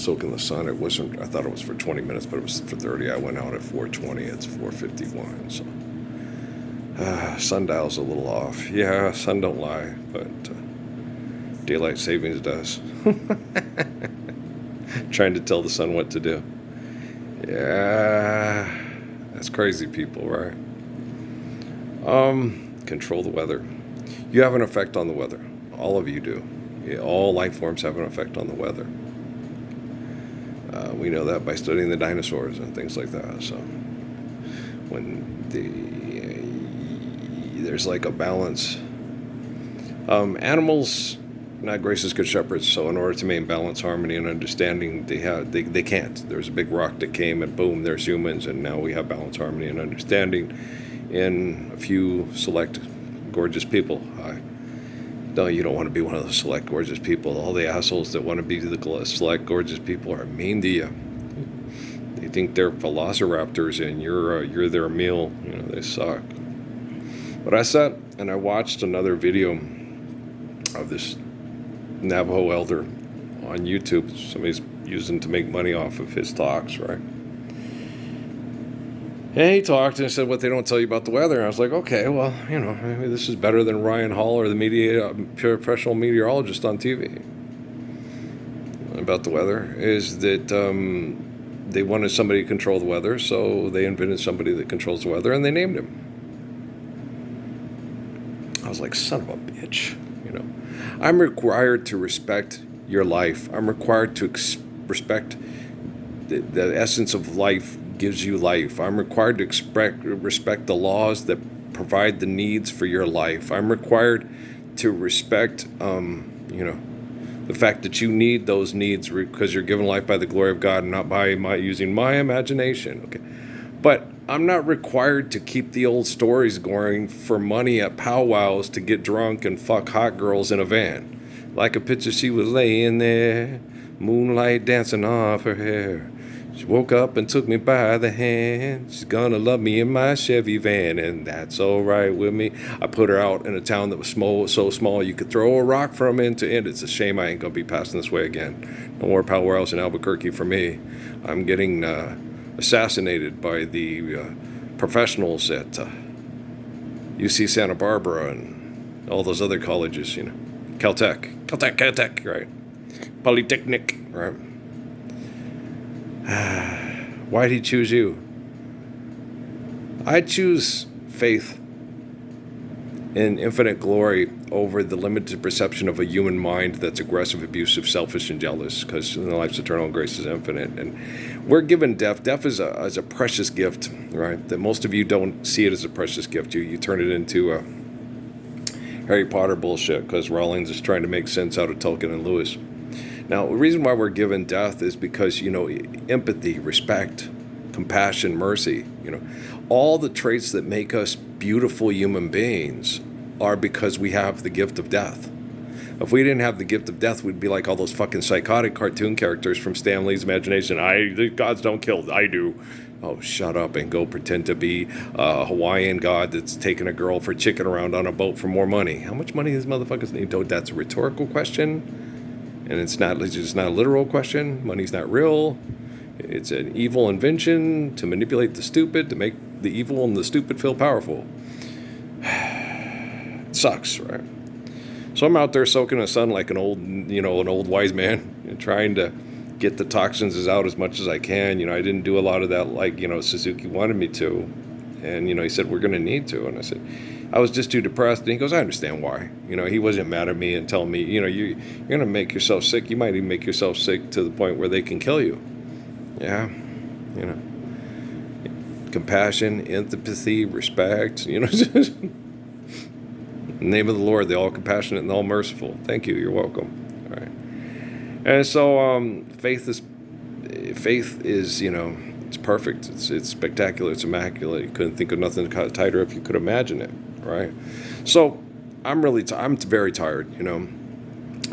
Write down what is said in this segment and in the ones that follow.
soak in the sun. It wasn't. I thought it was for 20 minutes, but it was for 30. I went out at 4:20. It's 4:51. So sundial's a little off. Yeah, sun don't lie, but daylight savings does. Trying to tell the sun what to do. Yeah, that's crazy, people, right? Control the weather. You have an effect on the weather. All of you do. Yeah, all life forms have an effect on the weather. We know that by studying the dinosaurs and things like that. So when there's like a balance, animals not gracious good shepherds. So in order to maintain balance, harmony, and understanding, they can't. There's a big rock that came and boom, there's humans, and now we have balance, harmony, and understanding in a few select gorgeous people. No, you don't want to be one of those select gorgeous people. All the assholes that want to be the select gorgeous people are mean to you. They think they're velociraptors and you're their meal. You know, they suck. But I sat and I watched another video of this Navajo elder on YouTube. Somebody's using to make money off of his talks, right? And he talked and said what they don't tell you about the weather. And I was like, okay, well, you know, maybe this is better than Ryan Hall or the professional meteorologist on TV. About the weather is that they wanted somebody to control the weather, so they invented somebody that controls the weather, and they named him. I was like, son of a bitch, you know. I'm required to respect your life. I'm required to respect the essence of life gives you life. I'm required to respect the laws that provide the needs for your life. I'm required to respect, the fact that you need those needs because you're given life by the glory of God and not by using my imagination. Okay, but I'm not required to keep the old stories going for money at powwows to get drunk and fuck hot girls in a van. Like a picture, she was laying there, moonlight dancing off her hair. She woke up and took me by the hand. She's gonna love me in my Chevy van, and that's all right with me. I put her out in a town that was so small you could throw a rock from end to end. It's a shame I ain't gonna be passing this way again. No more powwows in Albuquerque for me. I'm getting assassinated by the professionals at UC Santa Barbara and all those other colleges, you know. Caltech, right? Polytechnic, right? Why'd he choose you? I choose faith in infinite glory over the limited perception of a human mind that's aggressive, abusive, selfish, and jealous, because life's eternal and grace is infinite. And we're given death. Death is a precious gift, right? That most of you don't see it as a precious gift. You turn it into a Harry Potter bullshit because Rowling is trying to make sense out of Tolkien and Lewis. Now, the reason why we're given death is because, you know, empathy, respect, compassion, mercy, you know, all the traits that make us beautiful human beings are because we have the gift of death. If we didn't have the gift of death, we'd be like all those fucking psychotic cartoon characters from Stan Lee's imagination. The gods don't kill, I do. Oh, shut up and go pretend to be a Hawaiian god that's taking a girl for chicken around on a boat for more money. How much money does motherfuckers need? That's a rhetorical question. And it's not a literal question. Money's not real. It's an evil invention to manipulate the stupid, to make the evil and the stupid feel powerful. It sucks, right? So I'm out there soaking in the sun like an old wise man, and trying to get the toxins out as much as I can. You know, I didn't do a lot of that like, you know, Suzuki wanted me to. And, you know, he said, we're going to need to. And I said, I was just too depressed. And he goes, I understand why. You know, he wasn't mad at me and telling me, you know, you're going to make yourself sick. You might even make yourself sick to the point where they can kill you. Yeah. You know, compassion, empathy, respect, you know, in the name of the Lord, the all compassionate and all merciful. Thank you. You're welcome. All right. And so faith is, you know, it's perfect. It's spectacular. It's immaculate. You couldn't think of nothing tighter if you could imagine it, right? So I'm very tired, you know.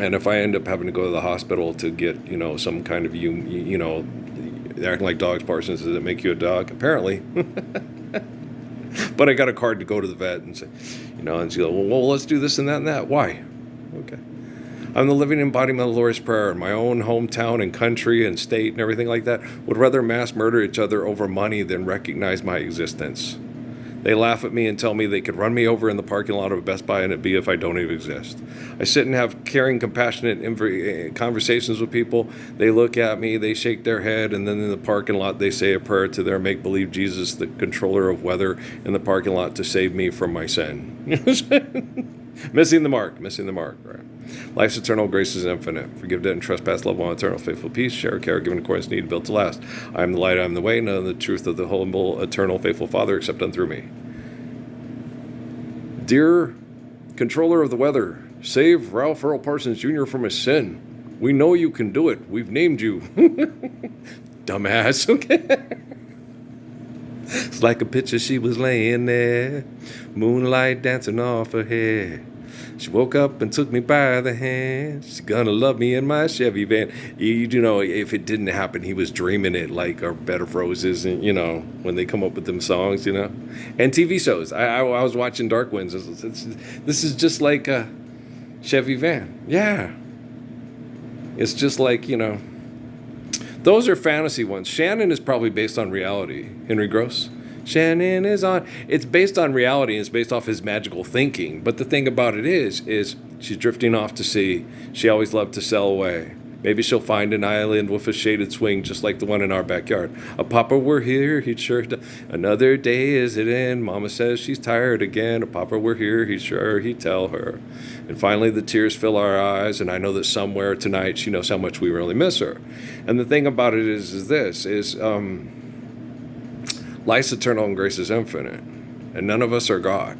And if I end up having to go to the hospital to get, you know, some kind of you know, acting like dogs, Parsons, does it make you a dog? Apparently. But I got a card to go to the vet and say, you know, and she goes, well, let's do this and that and that. Why? Okay. I'm the living embodiment of the Lord's Prayer in my own hometown and country and state and everything like that. Would rather mass murder each other over money than recognize my existence. They laugh at me and tell me they could run me over in the parking lot of a Best Buy and it'd be if I don't even exist. I sit and have caring, compassionate conversations with people. They look at me, they shake their head, and then in the parking lot they say a prayer to their make-believe Jesus, the controller of weather in the parking lot, to save me from my sin. Missing the mark, right? Life's eternal, grace is infinite. Forgive debt and trespass, love one eternal, faithful peace, share, care, given accordance to need, built to last. I am the light, I am the way, none the truth of the humble, eternal, faithful Father, except done through me. Dear controller of the weather, save Ralph Earl Parsons Jr. from his sin. We know you can do it. We've named you. Dumbass, okay? It's like a picture she was laying there, moonlight dancing off her hair. She woke up and took me by the hand. She's gonna love me in my Chevy van. You know, if it didn't happen, he was dreaming it, like our Bed of Roses, and when they come up with them songs, and TV shows. I was watching Dark Winds. This is just like a Chevy van. Yeah, it's just like those are fantasy ones. Shannon is probably based on reality. Henry Gross. Shannon is on. It's based on reality. And it's based off his magical thinking. But the thing about it is she's drifting off to sea. She always loved to sail away. Maybe she'll find an island with a shaded swing, just like the one in our backyard. A papa were here, he'd sure. Another day is it in? Mama says she's tired again. A papa were here, he'd tell her. And finally, the tears fill our eyes, and I know that somewhere tonight she knows how much we really miss her. And the thing about it is life's eternal and grace is infinite, and none of us are God.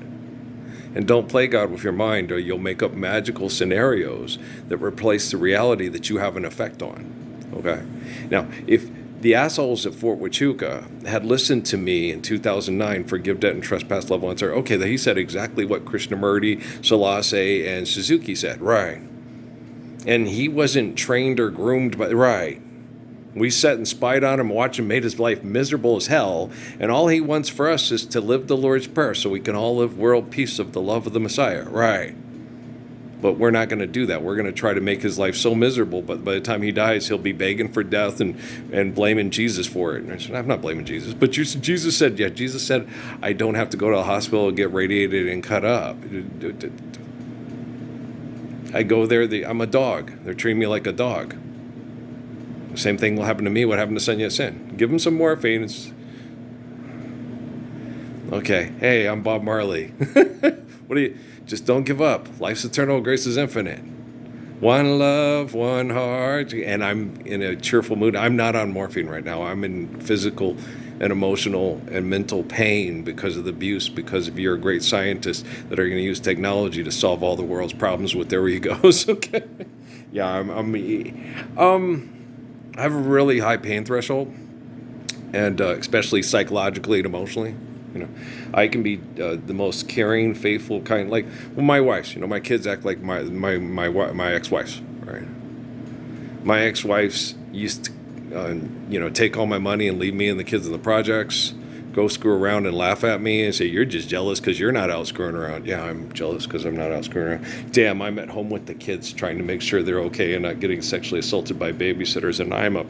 And don't play God with your mind, or you'll make up magical scenarios that replace the reality that you have an effect on. Okay? Now, if the assholes at Fort Huachuca had listened to me in 2009, forgive debt and trespass, love one another, okay, he said exactly what Krishnamurti, Selassie, and Suzuki said, right? And he wasn't trained or groomed by, right? We sat and spied on him, watched him, made his life miserable as hell, and all he wants for us is to live the Lord's Prayer so we can all live world peace of the love of the Messiah, right? But we're not going to do that. We're going to try to make his life so miserable, but by the time he dies, he'll be begging for death and blaming Jesus for it. And I said, I'm not blaming Jesus. But Jesus said, I don't have to go to the hospital and get radiated and cut up. I go there, I'm a dog. They're treating me like a dog. The same thing will happen to me. What happened to Sun Yat-sen? Give him some morphine. Okay. Hey, I'm Bob Marley. Just don't give up. Life's eternal, grace is infinite. One love, one heart. And I'm in a cheerful mood. I'm not on morphine right now. I'm in physical and emotional and mental pain because of the abuse, because of you're a great scientist that are going to use technology to solve all the world's problems with their egos. Okay. Yeah, I have a really high pain threshold, and especially psychologically and emotionally. I can be the most caring, faithful kind. Like my wives, my kids act like my ex-wives, right? My ex-wives used to, take all my money and leave me and the kids in the projects, go screw around and laugh at me and say, you're just jealous because you're not out screwing around. Yeah, I'm jealous because I'm not out screwing around. Damn, I'm at home with the kids trying to make sure they're okay and not getting sexually assaulted by babysitters, and I'm a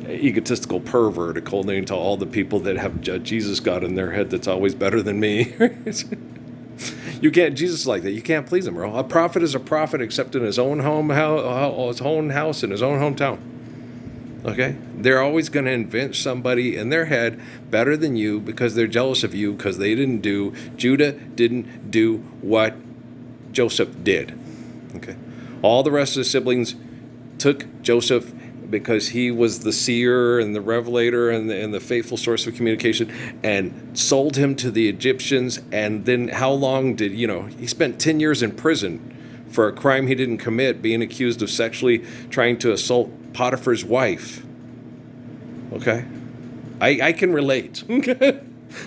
egotistical pervert according to all the people that have Jesus God in their head that's always better than me. Jesus is like that. You can't please him, bro. A prophet is a prophet except in his own his own house, in his own hometown. Okay? They're always going to invent somebody in their head better than you because they're jealous of you because Judah didn't do what Joseph did. Okay? All the rest of the siblings took Joseph because he was the seer and the revelator and the faithful source of communication, and sold him to the Egyptians. And then how long did, he spent 10 years in prison for a crime he didn't commit, being accused of sexually trying to assault Potiphar's wife. Okay? I can relate.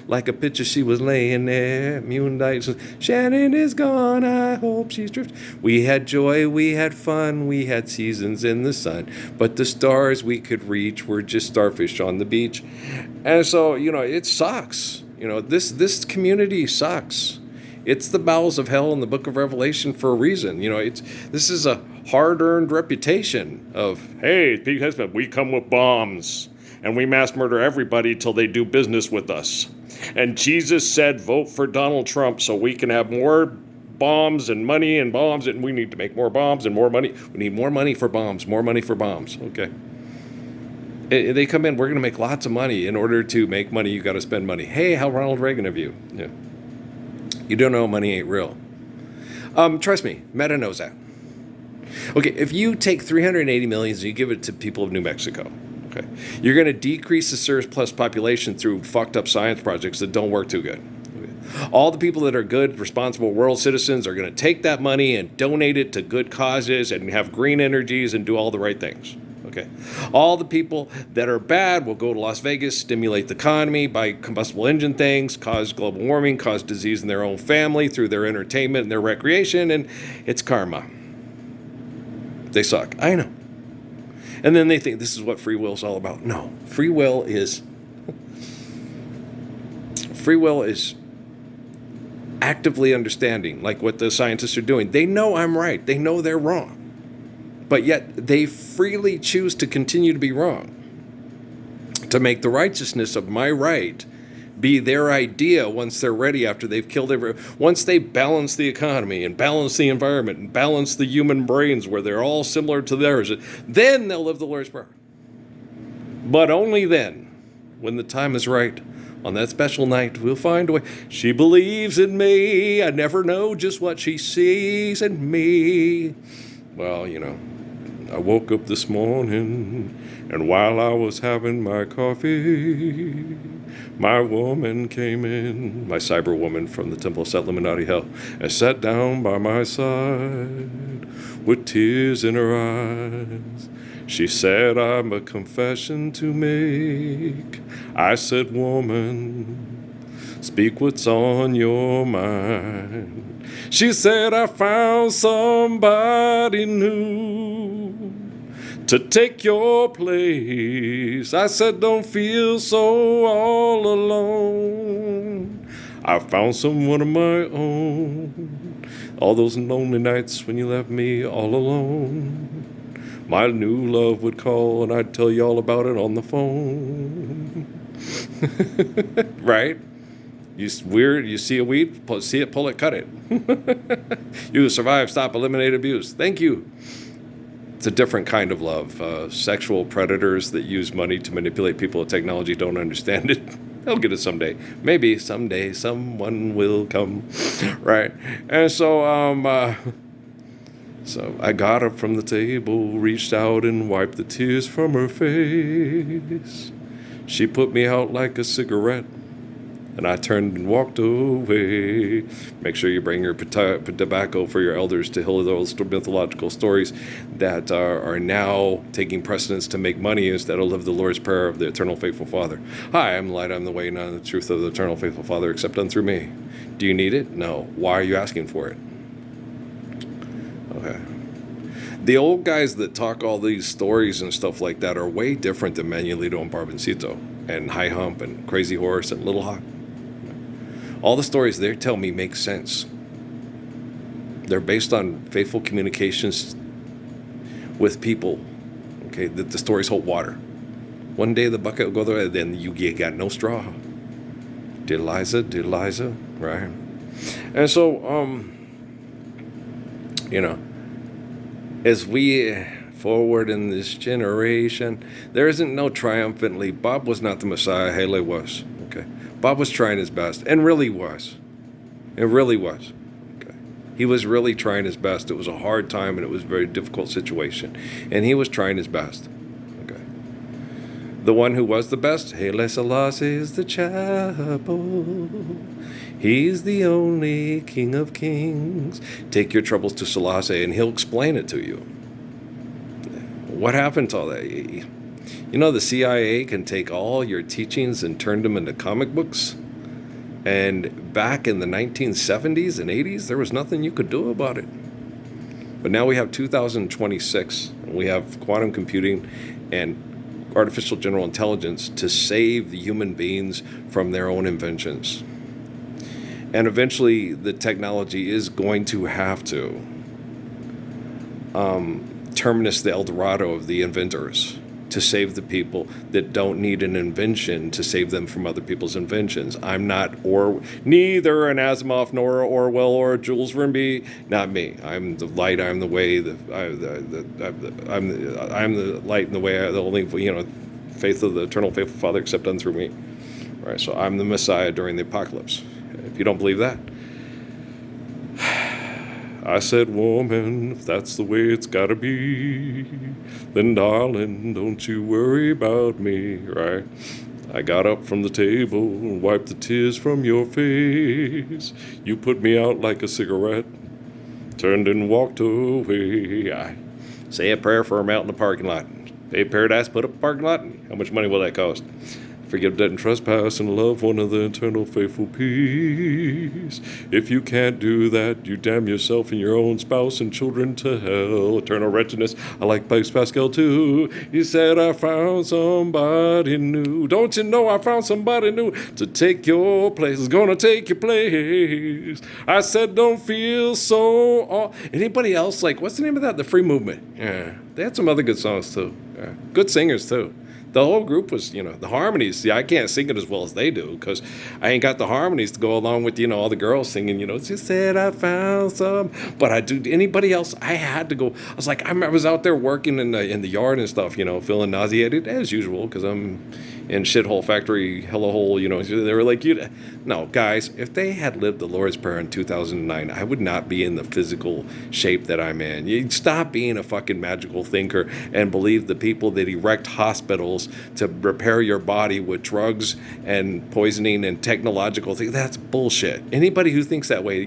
Like a picture she was laying there, moonlight. Shannon is gone, I hope she's drifting. We had joy, we had fun, we had seasons in the sun, but the stars we could reach were just starfish on the beach. And so, it sucks. This community sucks. It's the bowels of hell in the book of Revelation for a reason. This is a hard-earned reputation of, hey, because we come with bombs and we mass murder everybody till they do business with us. And Jesus said, vote for Donald Trump so we can have more bombs and money and bombs, and we need to make more bombs and more money. We need more money for bombs, more money for bombs. Okay. They come in, we're going to make lots of money. In order to make money, you got to spend money. Hey, how Ronald Reagan of you. Yeah. You don't know money ain't real. Trust me, Meta knows that. Okay, if you take 380 million and you give it to people of New Mexico, okay, you're going to decrease the surplus population through fucked up science projects that don't work too good. Okay. All the people that are good, responsible world citizens are going to take that money and donate it to good causes and have green energies and do all the right things. Okay. All the people that are bad will go to Las Vegas, stimulate the economy, buy combustible engine things, cause global warming, cause disease in their own family through their entertainment and their recreation, and it's karma. They suck. I know. And then they think this is what free will is all about. No. Free will is actively understanding, like what the scientists are doing. They know I'm right. They know they're wrong. But yet they freely choose to continue to be wrong, to make the righteousness of my right be their idea once they're ready, after they've killed once they balance the economy and balance the environment and balance the human brains where they're all similar to theirs, then they'll live the Lord's Prayer. But only then, when the time is right, on that special night, we'll find a way. She believes in me. I never know just what she sees in me. Well, I woke up this morning, and while I was having my coffee, my woman came in, my cyber woman from the Temple of Set Illuminati Hell, and sat down by my side with tears in her eyes. She said, I've a confession to make. I said, woman, speak what's on your mind. She said, I found somebody new to take your place. I said, don't feel so all alone. I found someone of my own. All those lonely nights when you left me all alone. My new love would call and I'd tell you all about it on the phone. Right? You see a weed, see it, pull it, cut it. You survive, stop, eliminate abuse. Thank you. It's a different kind of love. Sexual predators that use money to manipulate people with technology don't understand it. They'll get it someday. Maybe someday someone will come. Right? And so I got up from the table, reached out and wiped the tears from her face. She put me out like a cigarette, and I turned and walked away. Make sure you bring your tobacco for your elders to heal those mythological stories that are now taking precedence to make money instead of live the Lord's Prayer of the Eternal Faithful Father. Hi, I'm the light, I'm the way, and I'm the truth of the Eternal Faithful Father, except done through me. Do you need it? No. Why are you asking for it? Okay. The old guys that talk all these stories and stuff like that are way different than Manuelito and Barboncito and High Hump and Crazy Horse and Little Hawk. All the stories they tell me make sense. They're based on faithful communications with people. Okay, that the stories hold water. One day the bucket will go there, then you got no straw. Dear Liza, right? And so, as we forward in this generation, there isn't no triumphantly. Bob was not the Messiah. Haley was. Okay. Bob was trying his best, and really was. It really was. Okay. He was really trying his best. It was a hard time, and it was a very difficult situation, and he was trying his best. Okay. The one who was the best, Haile Selassie is the chapel. He's the only King of Kings. Take your troubles to Selassie, and he'll explain it to you. What happened to all that? The CIA can take all your teachings and turn them into comic books. And back in the 1970s and 80s, there was nothing you could do about it. But now we have 2026, and we have quantum computing and artificial general intelligence to save the human beings from their own inventions. And eventually the technology is going to have to terminus the El Dorado of the inventors to save the people that don't need an invention to save them from other people's inventions. I'm not, or neither an Asimov nor Orwell or Jules Verne. Not me. I'm the light. I'm the way. I'm the light and the way. The only faith of the eternal faithful Father, except done through me. All right. So I'm the Messiah during the apocalypse. If you don't believe that, I said, woman, if that's the way it's gotta be, then darling, don't you worry about me, right? I got up from the table and wiped the tears from your face. You put me out like a cigarette, turned and walked away. I say a prayer for a mountain in the parking lot. Pay paradise, put up a parking lot. How much money will that cost? Forgive debt and trespass and love one of the eternal faithful peace. If you can't do that, you damn yourself and your own spouse and children to hell. Eternal wretchedness. I like Blaise Pascal too. He said, I found somebody new. Don't you know I found somebody new to take your place? Is gonna take your place. I said, don't feel so. Anybody else like, what's the name of that? The Free Movement. Yeah, they had some other good songs too. Yeah. Good singers too. The whole group was, the harmonies. See, I can't sing it as well as they do because I ain't got the harmonies to go along with, all the girls singing, she said I found some. But I do, anybody else, I had to go. I was like, I was out there working in the yard and stuff, feeling nauseated as usual because I'm in shithole factory, hella hole, They were like, no, guys, if they had lived the Lord's Prayer in 2009, I would not be in the physical shape that I'm in. You'd stop being a fucking magical thinker and believe the people that erect hospitals to repair your body with drugs and poisoning and technological things. That's bullshit. Anybody who thinks that way,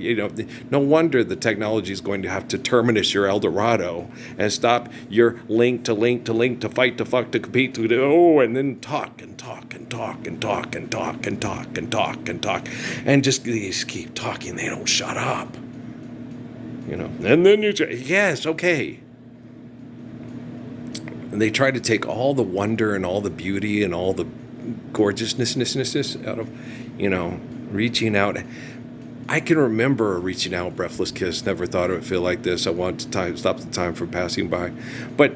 no wonder the technology is going to have to terminus your El Dorado and stop your link to fight to fuck to compete to and then talk and talk and talk and talk and talk and talk and talk and talk and just keep talking. They don't shut up. And then yes, okay. And they try to take all the wonder and all the beauty and all the gorgeousness out of, reaching out. I can remember a reaching out, breathless kiss. Never thought it would feel like this. I want to stop the time from passing by. But,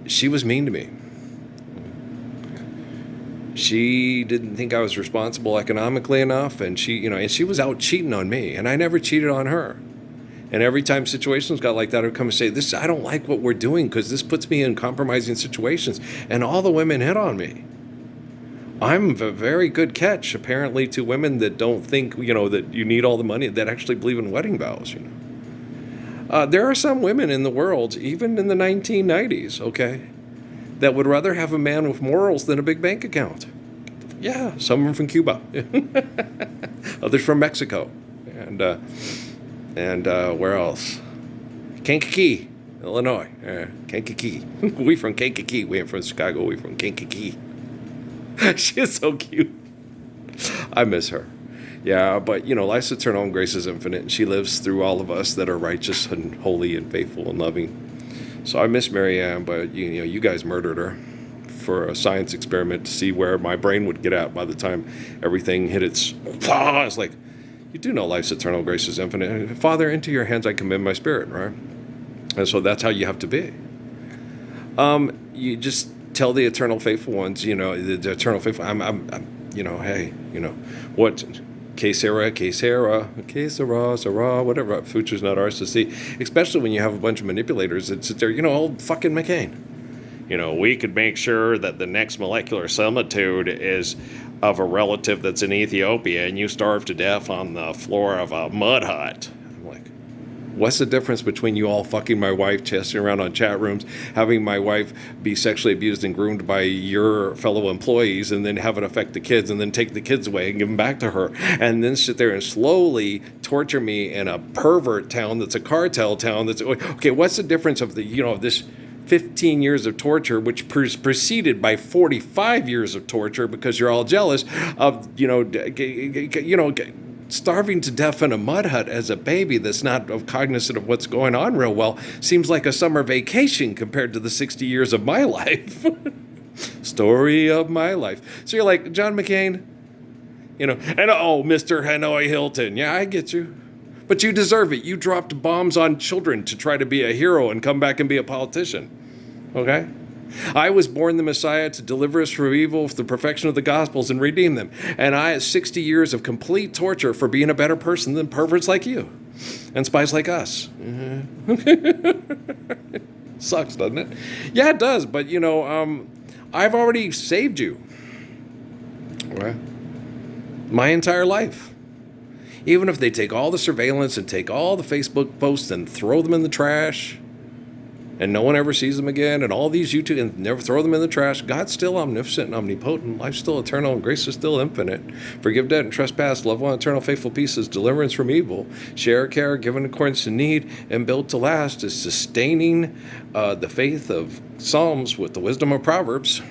she was mean to me. She didn't think I was responsible economically enough. And she was out cheating on me. And I never cheated on her. And every time situations got like that, I would come and say, I don't like what we're doing because this puts me in compromising situations. And all the women hit on me. I'm a very good catch, apparently, to women that don't think, that you need all the money, that actually believe in wedding vows, There are some women in the world, even in the 1990s, okay, that would rather have a man with morals than a big bank account. Yeah, some are from Cuba. Others from Mexico. And where else? Kankakee, Illinois. Kankakee. We from Kankakee. We ain't from Chicago. We from Kankakee. She's so cute. I miss her. Yeah, but, life's eternal and grace is infinite. And she lives through all of us that are righteous and holy and faithful and loving. So I miss Marianne, but, you guys murdered her for a science experiment to see where my brain would get at by the time everything hit its... It's like... You do know life's eternal grace is infinite. Father, into your hands I commend my spirit, right? And so that's how you have to be. You just tell the eternal faithful ones, the eternal faithful, hey, what, que sera, whatever, future's not ours to see. Especially when you have a bunch of manipulators that sit there, old fucking McCain. We could make sure that the next molecular similitude is of a relative that's in Ethiopia and you starve to death on the floor of a mud hut. I'm like, what's the difference between you all fucking my wife, chasing around on chat rooms, having my wife be sexually abused and groomed by your fellow employees, and then have it affect the kids, and then take the kids away and give them back to her, and then sit there and slowly torture me in a pervert town that's a cartel town that's... Okay, what's the difference of this 15 years of torture, which preceded by 45 years of torture because you're all jealous of, starving to death in a mud hut as a baby that's not cognizant of what's going on real well seems like a summer vacation compared to the 60 years of my life. Story of my life. So you're like, John McCain, And oh, Mr. Hanoi Hilton. Yeah, I get you. But you deserve it. You dropped bombs on children to try to be a hero and come back and be a politician. Okay? I was born the Messiah to deliver us from evil with the perfection of the Gospels and redeem them. And I had 60 years of complete torture for being a better person than perverts like you and spies like us. Sucks, doesn't it? Yeah, it does. But, I've already saved you. Right? My entire life. Even if they take all the surveillance and take all the Facebook posts and throw them in the trash, and no one ever sees them again, and all these YouTube, and never throw them in the trash, God's still omnipotent and omnipotent. Life's still eternal, and grace is still infinite. Forgive debt and trespass, love one, eternal, faithful pieces, deliverance from evil, share care, given according to need, and built to last is sustaining the faith of Psalms with the wisdom of Proverbs.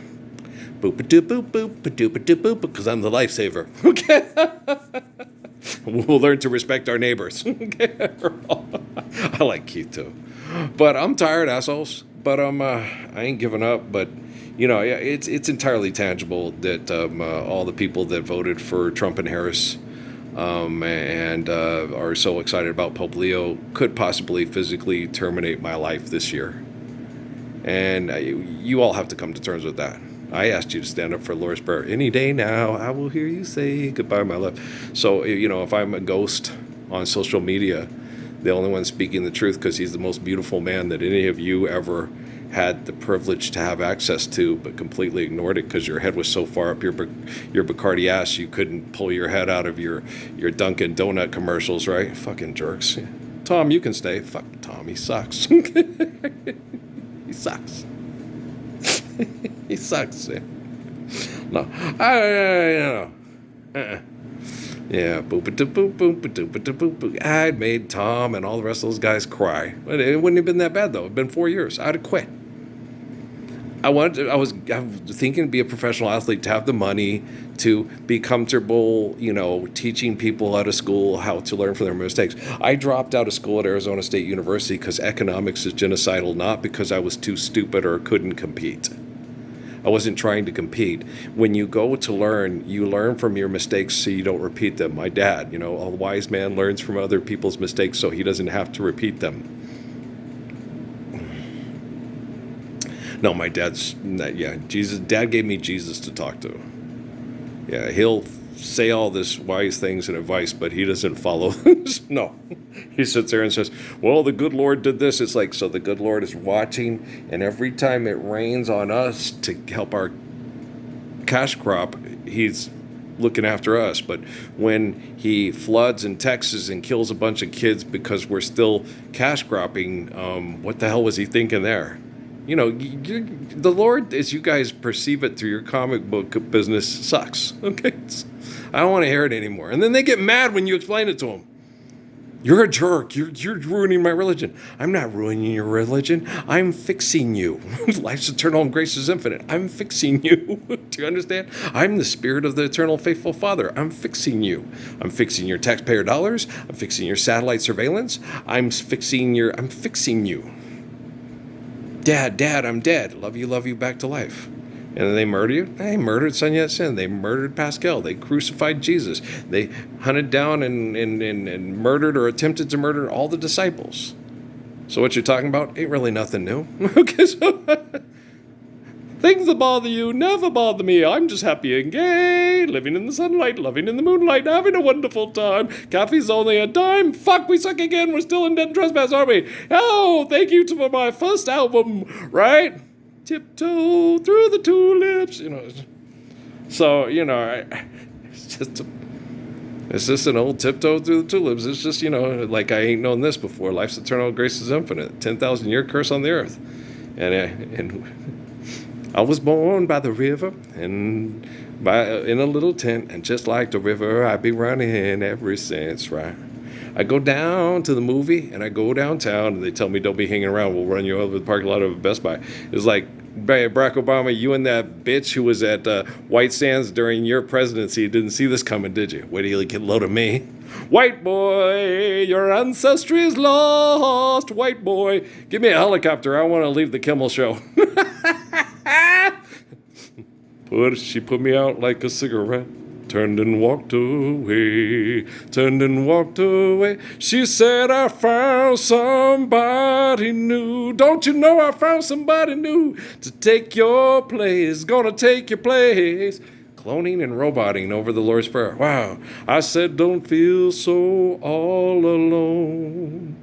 Boop-a-doop-boop-boop-a-doop-a-doop-boop, because I'm the lifesaver. Okay? We'll learn to respect our neighbors. Okay? I like Keith too. But I'm tired, assholes. But I ain't giving up. But, it's entirely tangible that all the people that voted for Trump and Harris and are so excited about Pope Leo could possibly physically terminate my life this year. And you all have to come to terms with that. I asked you to stand up for Lord's Prayer. Any day now, I will hear you say goodbye, my love. So, if I'm a ghost on social media, the only one speaking the truth because he's the most beautiful man that any of you ever had the privilege to have access to, but completely ignored it because your head was so far up your Bacardi ass you couldn't pull your head out of your Dunkin' Donut commercials, right? Fucking jerks. Tom, you can stay. Fuck Tom, he sucks. He sucks. He sucks. No, Yeah, boop-a-doop-boop-boop-a-doop-a-doop-boop. I'd made Tom and all the rest of those guys cry. It wouldn't have been that bad though. It'd been 4 years. I'd have quit. I was thinking to be a professional athlete, to have the money, to be comfortable, teaching people out of school how to learn from their mistakes. I dropped out of school at Arizona State University because economics is genocidal, not because I was too stupid or couldn't compete. I wasn't trying to compete. When you go to learn, you learn from your mistakes so you don't repeat them. My dad, a wise man learns from other people's mistakes so he doesn't have to repeat them. No, my dad's, Jesus. Dad gave me Jesus to talk to. Yeah, he'll say all this wise things and advice, but he doesn't follow. No, he sits there and says, well, the good Lord did this. It's like, so the good Lord is watching, and every time it rains on us to help our cash crop, he's looking after us. But when he floods in Texas and kills a bunch of kids because we're still cash cropping, what the hell was he thinking there? The Lord, as you guys perceive it through your comic book business, sucks. Okay? I don't want to hear it anymore. And then they get mad when you explain it to them. You're a jerk. You're ruining my religion. I'm not ruining your religion. I'm fixing you. Life's eternal and grace is infinite. I'm fixing you. Do you understand? I'm the spirit of the eternal faithful Father. I'm fixing you. I'm fixing your taxpayer dollars. I'm fixing your satellite surveillance. I'm fixing you. Dad, I'm dead. Love you, back to life. And then they murder you? They murdered Sun Yat-sen. They murdered Pascal. They crucified Jesus. They hunted down and murdered or attempted to murder all the disciples. So what you're talking about ain't really nothing new. Okay, so things that bother you never bother me. I'm just happy and gay, living in the sunlight, loving in the moonlight, having a wonderful time. Coffee's only a dime. Fuck, we suck again. We're still in debt and trespass, aren't we? Oh, thank you for my first album, right? Tiptoe through the tulips, So, it's just an old tiptoe through the tulips. It's just, like I ain't known this before. Life's eternal, grace is infinite. 10,000-year curse on the earth. And I was born by the river and in a little tent, and just like the river, I be running ever since, right? I go down to the movie, and I go downtown, and they tell me, don't be hanging around. We'll run you over the parking lot of Best Buy. It's like, Barack Obama, you and that bitch who was at White Sands during your presidency didn't see this coming, did you? Wait till you get a load of me. White boy, your ancestry is lost. White boy, give me a helicopter. I want to leave the Kimmel show. She put me out like a cigarette. turned and walked away, turned and walked away. She said, I found somebody new. Don't you know I found somebody new to take your place, gonna take your place. Cloning and roboting over the Lord's Prayer. Wow. I said, don't feel so all alone.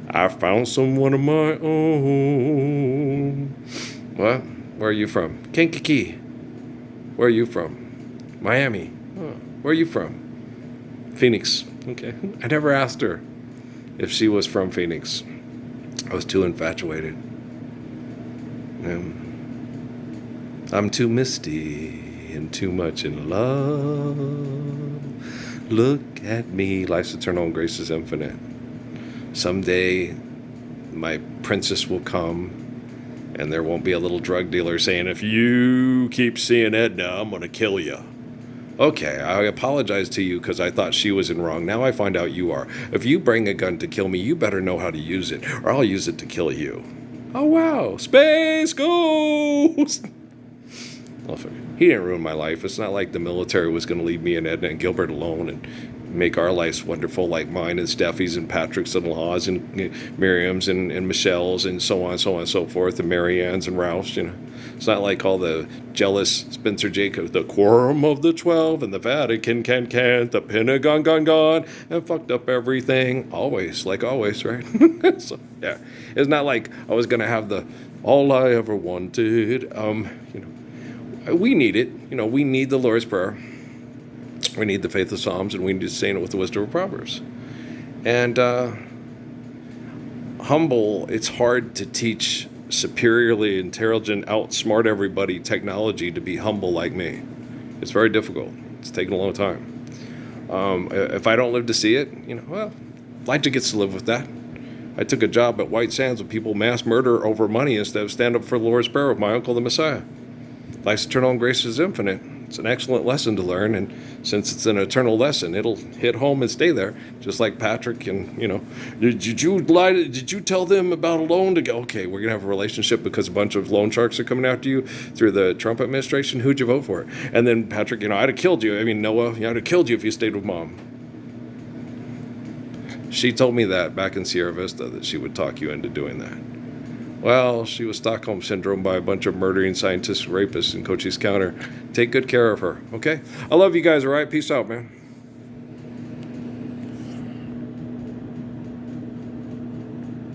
I found someone of my own. What? Where are you from? Kankakee. Where are you from? Miami. Oh, where are you from? Phoenix. Okay. I never asked her if she was from Phoenix. I was too infatuated. I'm too misty and too much in love. Look at me. Life's eternal and grace is infinite. Someday my princess will come and there won't be a little drug dealer saying, if you keep seeing Edna, I'm going to kill you. Okay, I apologize to you because I thought she was in wrong. Now I find out you are. If you bring a gun to kill me, you better know how to use it, or I'll use it to kill you. Oh, wow. Space Ghost! Well, he didn't ruin my life. It's not like the military was going to leave me and Edna and Gilbert alone and make our lives wonderful like mine and Steffi's and Patrick's and Law's and Miriam's and Michelle's and so on and so forth, and Mary Ann's and Ralph's, It's not like all the jealous Spencer Jacobs, the Quorum of the 12 and the Vatican can't, the Pentagon gone, and fucked up everything. Always, like always, right? So, yeah. It's not like I was going to have the all I ever wanted. We need it. We need the Lord's Prayer. We need the faith of Psalms, and we need to sustain it with the wisdom of Proverbs. And humble, it's hard to teach superiorly intelligent, outsmart everybody technology to be humble like me. It's very difficult. It's taken a long time. If I don't live to see it, Elijah gets to live with that. I took a job at White Sands with people mass murder over money instead of stand up for the Lord's Prayer with my uncle, the Messiah. Life's eternal and grace is infinite. It's an excellent lesson to learn, and since it's an eternal lesson, it'll hit home and stay there, just like Patrick and, did you lie? Did you tell them about a loan to go? Okay, we're going to have a relationship because a bunch of loan sharks are coming after you through the Trump administration. Who'd you vote for? And then Patrick, I'd have killed you. Noah, I'd have killed you if you stayed with Mom. She told me that back in Sierra Vista, that she would talk you into doing that. Well, she was Stockholm Syndrome by a bunch of murdering scientists, rapists in Cochise County. Take good care of her, okay? I love you guys, all right? Peace out, man.